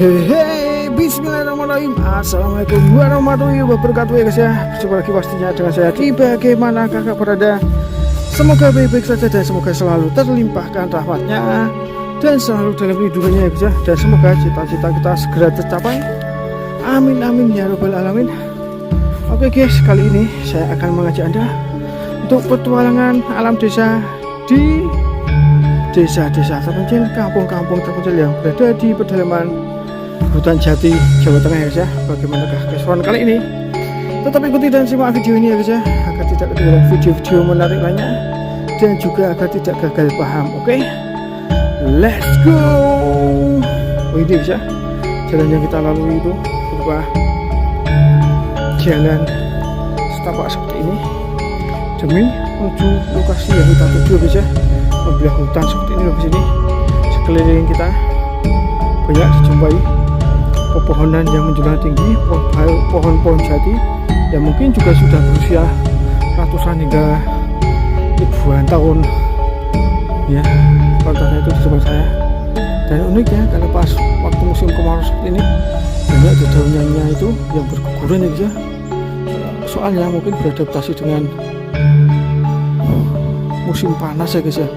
Hehe, bismillahirrahmanirrahim. Assalamualaikum warahmatullahi wabarakatuh ya guys ya. Berjumpa lagi pastinya dengan saya di bagaimana kakak berada. Semoga baik-baik saja dan semoga selalu terlimpahkan rahmatnya dan selalu dalam lindungannya ya guys ya. Dan semoga cita-cita kita segera tercapai. Amin amin ya robbal alamin. Oke guys, kali ini saya akan mengajak anda untuk petualangan alam desa di desa-desa terpencil, kampung-kampung terpencil yang berada di pedalaman hutan jati Jawa Tengah ya guys ya. Bagaimanakah keseruan kali ini? Tetap ikuti dan simak video ini ya guys ya, agar tidak ketinggalan video-video menarik lainnya dan juga agar tidak gagal paham. Oke, let's go. Ini guys ya, jalan yang kita lalui itu berupa jalan setapak seperti ini demi menuju lokasi yang kita tuju guys ya. Membelah hutan seperti ini loh, sini sekeliling kita banyak dijumpai pepohonan yang menjulang tinggi, pohon-pohon jati yang mungkin juga sudah berusia ratusan hingga ribuan tahun ya. Contohnya itu di sebelah saya. Dan uniknya kalau pas waktu musim kemarau seperti ini banyak dedaunan itu yang berguguran ya guys ya. Soalnya mungkin beradaptasi dengan musim panas ya guys ya.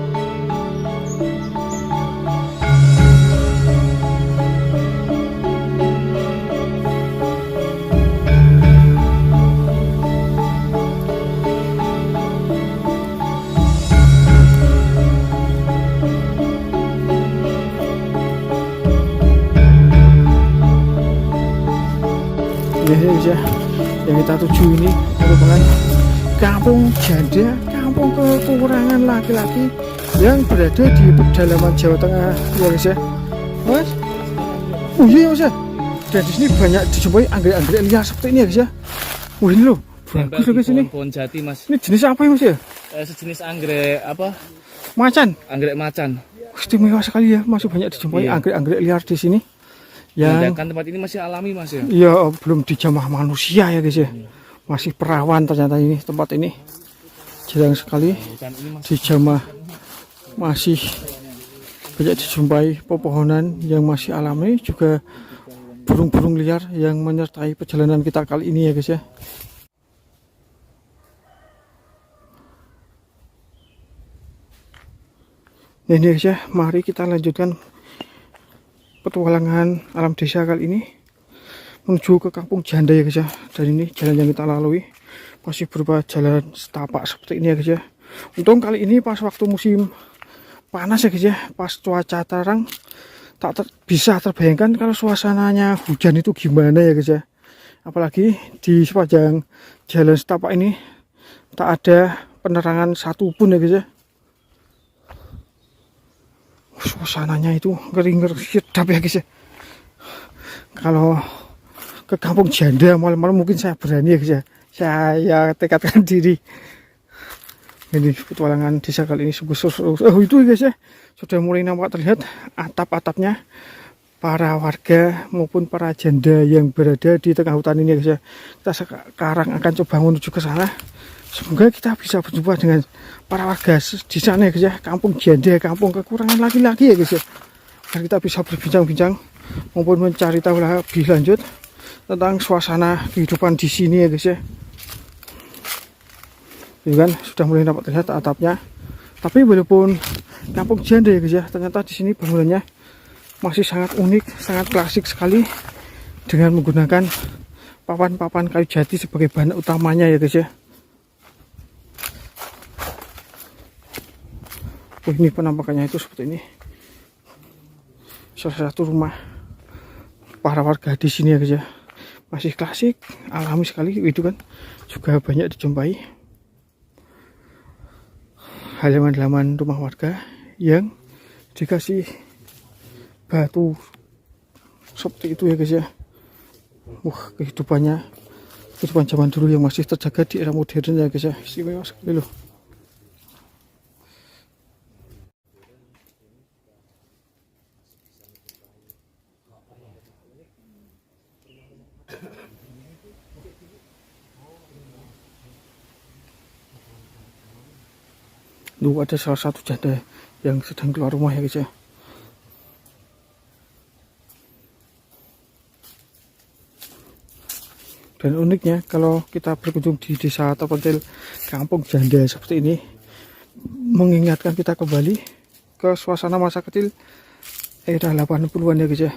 Ini guys ya, yang kita tuju ini merupakan kampung janda, kampung kekurangan laki-laki yang berada di pedalaman Jawa Tengah ya guys ya. Mas, oh iya mas ya, dan di sini banyak dijumpai anggrek-anggrek liar seperti ini ya guys ya. Oh ini loh, bagus loh guys ini. Pohon jati mas. Ini jenis apa ya mas ya? Sejenis anggrek apa? Macan. Anggrek macan. Istimewa sekali ya, masih banyak dijumpai anggrek-anggrek liar di sini. Ya kan tempat ini masih alami mas ya. Iya, belum dijamah manusia ya guys ya. Masih perawan ternyata ini tempat ini. Jarang sekali dijamah, masih banyak dijumpai pepohonan yang masih alami, juga burung-burung liar yang menyertai perjalanan kita kali ini ya guys ya. Nah ini guys ya, mari kita lanjutkan petualangan alam desa kali ini menuju ke kampung janda ya guys ya. Dan ini jalan yang kita lalui masih berupa jalan setapak seperti ini ya guys ya. Untung kali ini pas waktu musim panas ya guys ya, pas cuaca terang, bisa terbayangkan kalau suasananya hujan itu gimana ya guys ya. Apalagi di sepanjang jalan setapak ini tak ada penerangan satupun ya guys ya. Suasananya itu ngeri-ngeri sedap ya guys ya. Kalau ke kampung janda malam-malam mungkin saya berani ya guys ya. Saya tekadkan diri. Ini petualangan desa kali ini sungguh seru. Oh itu guys ya, sudah mulai nampak terlihat atap-atapnya para warga maupun para janda yang berada di tengah hutan ini ya guys ya. Kita sekarang akan coba menuju ke sana. Semoga kita bisa berjumpa dengan para warga di sana ya guys ya, kampung janda, kampung kekurangan laki-laki ya guys ya. Agar kita bisa berbincang-bincang maupun mencari tahu lebih lanjut tentang suasana kehidupan di sini ya guys ya. Ini kan sudah mulai dapat terlihat atapnya. Tapi walaupun kampung janda ya guys ya, ternyata di sini bangunannya masih sangat unik, sangat klasik sekali dengan menggunakan papan-papan kayu jati sebagai bahan utamanya ya guys ya. Ini penampakannya itu seperti ini. Salah satu rumah para warga di sini ya guys ya. Masih klasik, alami sekali itu kan. Juga banyak dijumpai halaman-halaman rumah warga yang dikasih batu seperti itu ya guys ya. Kehidupan zaman dulu yang masih terjaga di era modern ya guys ya. Istimewa sekali loh. Dulu ada salah satu janda yang sedang keluar rumah ya guys ya. Dan uniknya kalau kita berkunjung di desa terpencil kampung janda seperti ini, mengingatkan kita kembali ke suasana masa kecil era 80-an ya guys ya.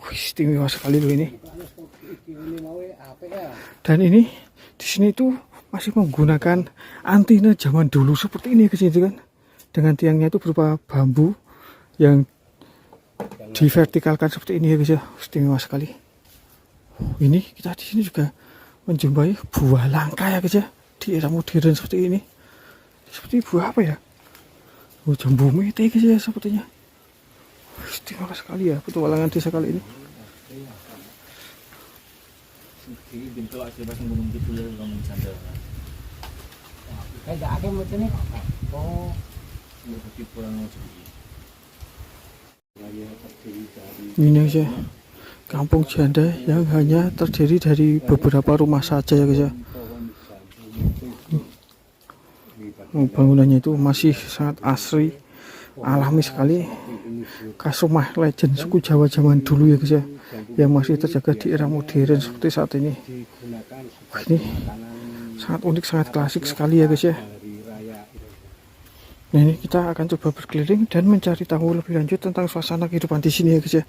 Wih, istimewa sekali loh ini. Dan ini di sini tuh masih menggunakan antena zaman dulu seperti ini guys itu kan. Dengan tiangnya itu berupa bambu yang divertikalkan seperti ini ya guys ya. Istimewa sekali. Ini kita di sini juga menjumpai buah langka ya guys ya, di era modern seperti ini. Seperti buah apa ya? Oh, jambu mete guys ya sepertinya. Istimewa sekali ya petualangan desa kali ini. Ini guys ya, kampung janda yang hanya terdiri dari beberapa rumah saja ya guys ya. Bangunannya itu masih sangat asri, alami sekali, khas rumah legend suku Jawa zaman dulu ya guys ya, yang masih terjaga di era modern seperti saat ini. Ini sangat unik, sangat klasik sekali ya guys ya. Nah, ini kita akan coba berkeliling dan mencari tahu lebih lanjut tentang suasana kehidupan di sini ya guys ya.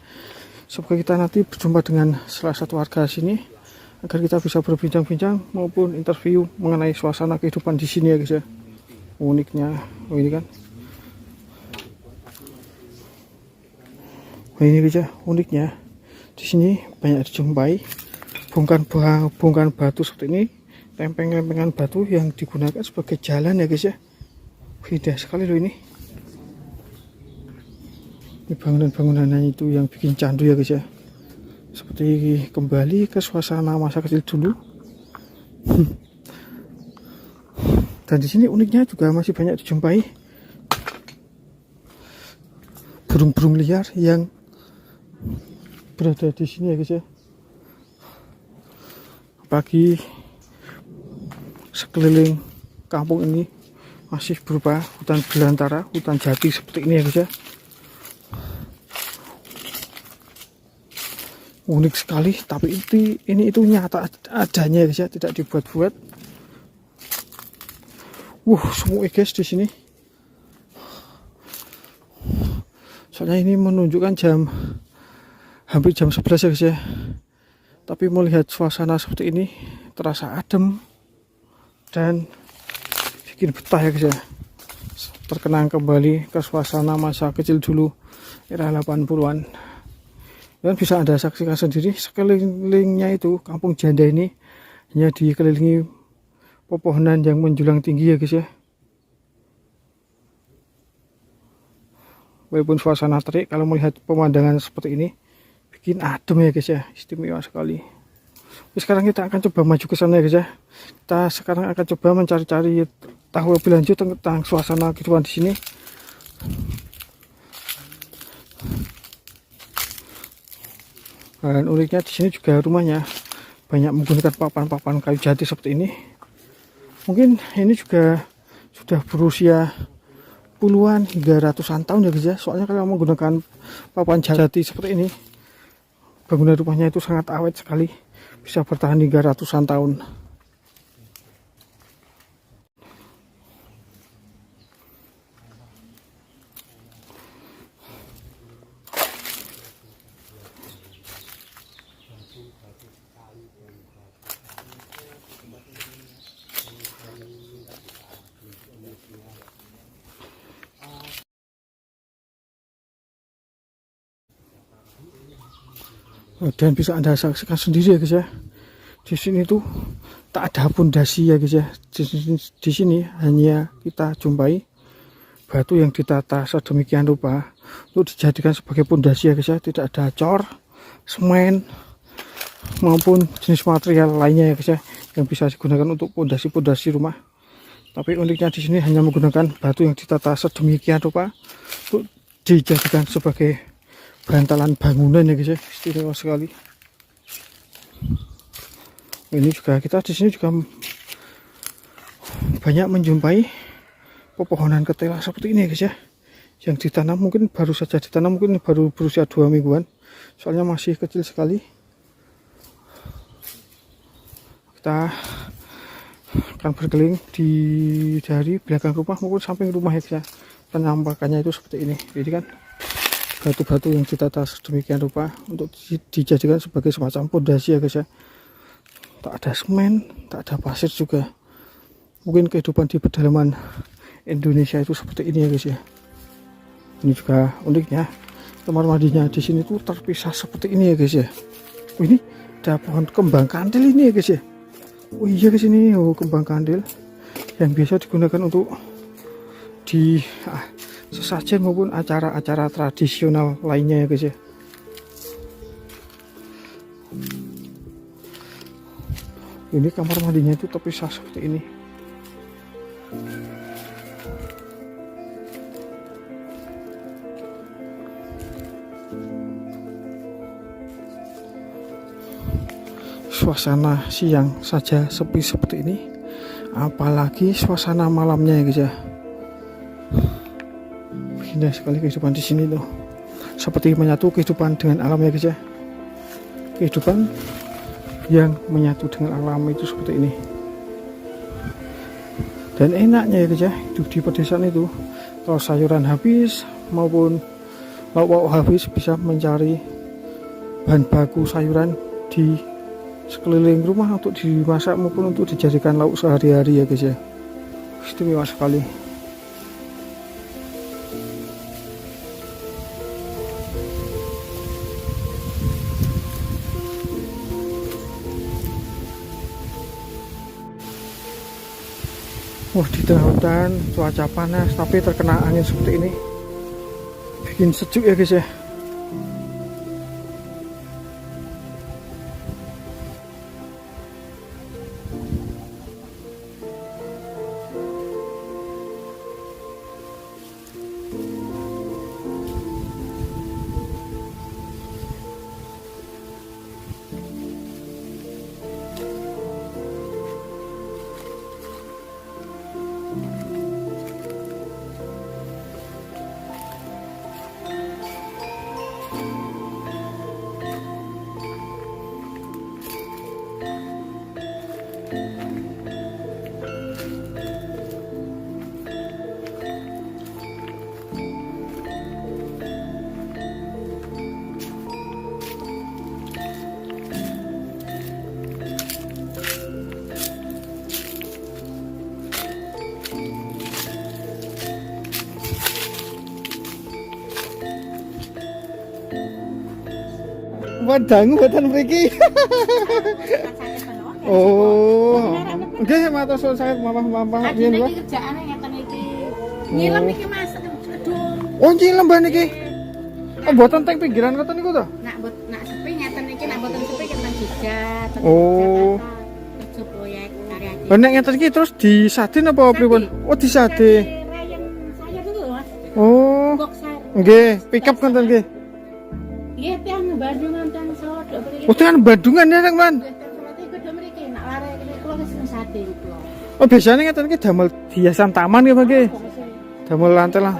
Semoga kita nanti berjumpa dengan salah satu warga sini agar kita bisa berbincang-bincang maupun interview mengenai suasana kehidupan di sini ya guys ya. Uniknya, oh ini kan. Oh ini guys ya, uniknya di sini banyak dijumpai bongkahan batu seperti ini, lempeng-lempengan batu yang digunakan sebagai jalan ya guys ya. Indah sekali loh ini. Ini bangunan-bangunannya itu yang bikin candu ya guys ya. Seperti kembali ke suasana masa kecil dulu. Dan di sini uniknya juga masih banyak dijumpai burung-burung liar yang berada di sini ya guys ya. Apalagi sekeliling kampung ini masih berupa hutan belantara, hutan jati seperti ini ya guys ya. Unik sekali, tapi ini nyata adanya ya guys ya, tidak dibuat-buat. Semua guys di sini. Soalnya ini menunjukkan hampir jam 11 ya guys ya. Tapi melihat suasana seperti ini terasa adem dan bikin betah ya guys ya. Terkenang kembali ke suasana masa kecil dulu era 80-an. Dan bisa Anda saksikan sendiri sekelilingnya itu kampung janda ini hanya dikelilingi pepohonan yang menjulang tinggi ya guys ya. Walaupun suasana terik, kalau melihat pemandangan seperti ini bikin adem ya guys ya, istimewa sekali. Sekarang kita akan coba maju ke sana ya guys ya. Kita sekarang akan coba mencari-cari tahu lebih lanjut tentang suasana kehidupan di sini. Dan uniknya di sini juga rumahnya banyak menggunakan papan-papan kayu jati seperti ini. Mungkin ini juga sudah berusia puluhan hingga ratusan tahun ya guys ya. Soalnya kalau menggunakan papan jati seperti ini, bangunan rumahnya itu sangat awet sekali, bisa bertahan hingga ratusan tahun. Dan bisa Anda saksikan sendiri ya guys ya. Di sini tuh tak ada pondasi ya guys ya. Di sini hanya kita jumpai batu yang ditata sedemikian rupa untuk dijadikan sebagai pondasi ya guys ya. Tidak ada cor, semen maupun jenis material lainnya ya guys ya yang bisa digunakan untuk pondasi-pondasi rumah. Tapi uniknya di sini hanya menggunakan batu yang ditata sedemikian rupa untuk dijadikan sebagai bantalan bangunan ya guys ya. Istimewa sekali. Ini juga kita di sini juga banyak menjumpai pepohonan ketela seperti ini ya guys ya, yang ditanam mungkin baru saja ditanam, mungkin baru berusia 2 mingguan, soalnya masih kecil sekali. kita akan berkeliling dari belakang rumah maupun samping rumah ya guys ya. Penampakannya itu seperti ini. Jadi kan batu-batu yang ditata sedemikian rupa untuk dijadikan sebagai semacam pondasi ya guys ya. Tak ada semen, tak ada pasir juga. Mungkin kehidupan di pedalaman Indonesia itu seperti ini ya guys ya. Ini juga uniknya kamar mandinya di sini tuh terpisah seperti ini ya guys ya. Ini ada pohon kembang kandil ini ya guys ya. Oh iya guys, ini kembang kandil yang biasa digunakan untuk di sesajen maupun acara-acara tradisional lainnya ya guys ya. Ini kamar mandinya itu terpisah seperti ini. Suasana siang saja sepi seperti ini, apalagi suasana malamnya ya guys ya. Indah sekali kehidupan di sini tuh, seperti menyatu kehidupan dengan alam ya guys ya. Kehidupan yang menyatu dengan alam itu seperti ini. Dan enaknya ya guys ya, hidup di pedesaan itu, kalau sayuran habis maupun lauk habis, bisa mencari bahan baku sayuran di sekeliling rumah untuk dimasak maupun untuk dijadikan lauk sehari-hari ya guys ya. Istimewa sekali. Wah, di tengah hutan cuaca panas tapi terkena angin seperti ini, bikin sejuk ya guys ya. Wadangu buatan mriki. Oh. Nggih, matur suwun sanget Mama yen lho. Kerjaane ngeten iki. Nyilem iki Mas. Aduh. Oh, nyilem ban iki. Oh, mboten teng pinggiran ngoten niku to? Nak sepi ngeten iki, nak mboten sepi kenten juga. Oh. Kerja proyek karya. Lah nek ngeten iki terus disadin apa pripun? Oh, disade. Rayen saya dulu Mas. Oh. Boxer. Nggih, pickup ngoten nggih. Iya, tiang Bandungan tang sodok mriki. Oh, tekan Bandungan ya, Kang Man. Oh, biasanya ngeten iki damel hiasan taman nggih, Pak nggih. Damel lantai lah.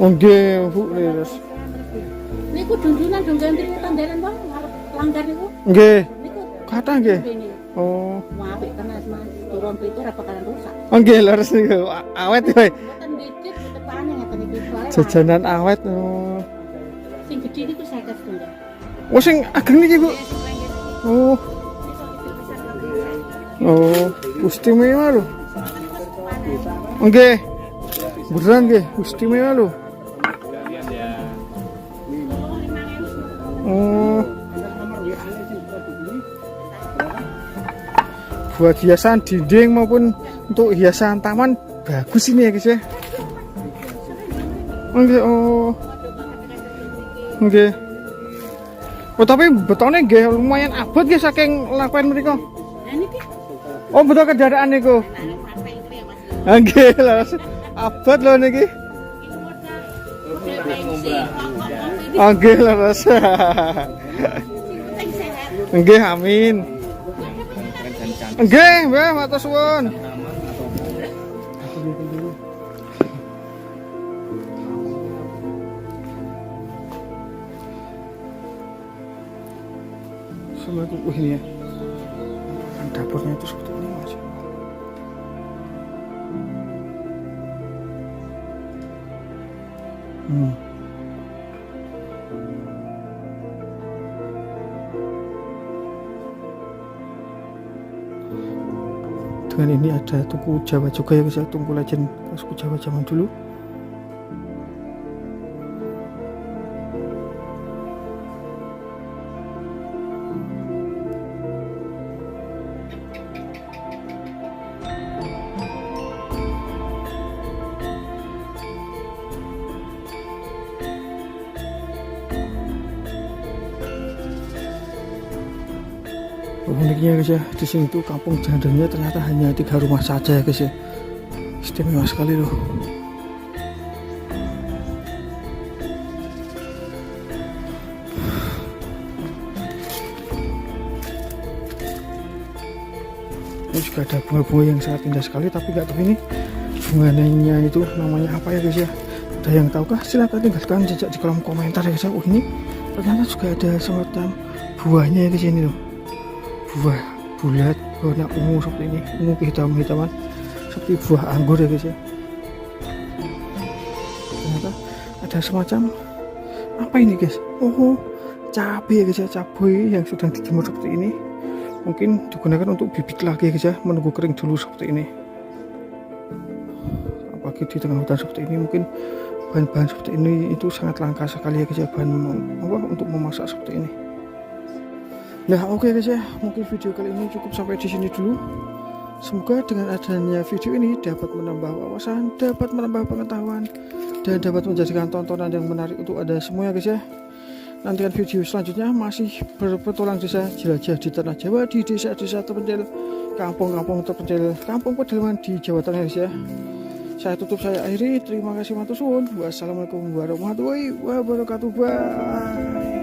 Oh, nggih, Bu. Niku dundunan dong ganti tandaran Bang, langgar niku. Nggih. Niku Kathah nggih. Oh. Apik tenan Mas. Turun itu ora bakalan rusak. Oh, nggih, leres niku. Awet wae. Mboten dicit tepane ngeten iki. Jajanan awet. Oh. Sing gedhe niku 50 tunggal. Oh, sing ageng niki, Bu. Oh. Oh, istimewa lho. Nggih. Beneran nggih, istimewa lho. Oh. Buat hiasan dinding maupun untuk hiasan taman bagus ini ya guys ya. Nggih, oh. Nggih. Oh, tapi betone nggih lumayan abot nggih saking lakukan mereka. Oh, betul kendaraan niku. Nggih, leres. Abot lho niki. Nggih, leres. Nggih, amin. Nggih, Mbah, matur suwun. Assalamualaikum. Ini ya. Dapurnya itu seperti ini Mas. Dengan ini ada tungku Jawa juga ya guys ya, tungku legend suku Jawa zaman dulu. Uniknya guys ya, di sini tuh kampung jandanya ternyata hanya 3 rumah saja ya guys ya. Istimewa sekali loh. Ini juga ada bunga-bunga yang sangat indah sekali, tapi nggak tahu ini bunganya itu namanya apa ya guys ya. Ada yang tahukah? Silahkan tinggalkan jejak di kolom komentar ya guys ya. Ini ternyata juga ada semacam buahnya ya guys ini loh. Buah bulat warna ungu seperti ini, ungu kehitaman seperti buah anggur ya guys ya. Ternyata ada semacam apa ini guys? Oh, cabai ya guys ya, cabai yang sedang dijemur seperti ini. Mungkin digunakan untuk bibit lagi ya guys ya, menunggu kering dulu seperti ini. Apalagi di tengah hutan seperti ini, mungkin bahan-bahan seperti ini itu sangat langka sekali ya guys ya, bahan untuk memasak seperti ini. Nah oke guys ya, mungkin video kali ini cukup sampai di sini dulu. Semoga dengan adanya video ini dapat menambah wawasan, dapat menambah pengetahuan, dan dapat menjadikan tontonan yang menarik untuk Anda semua ya guys ya. Nantikan video selanjutnya masih berpetualang desa jelajah di tanah Jawa, di desa-desa terpencil, kampung-kampung terpencil, kampung pedalaman di Jawa Tengah guys ya. Saya tutup, saya akhiri. Terima kasih matur suwun. Wassalamualaikum warahmatullahi wabarakatuh. Bye.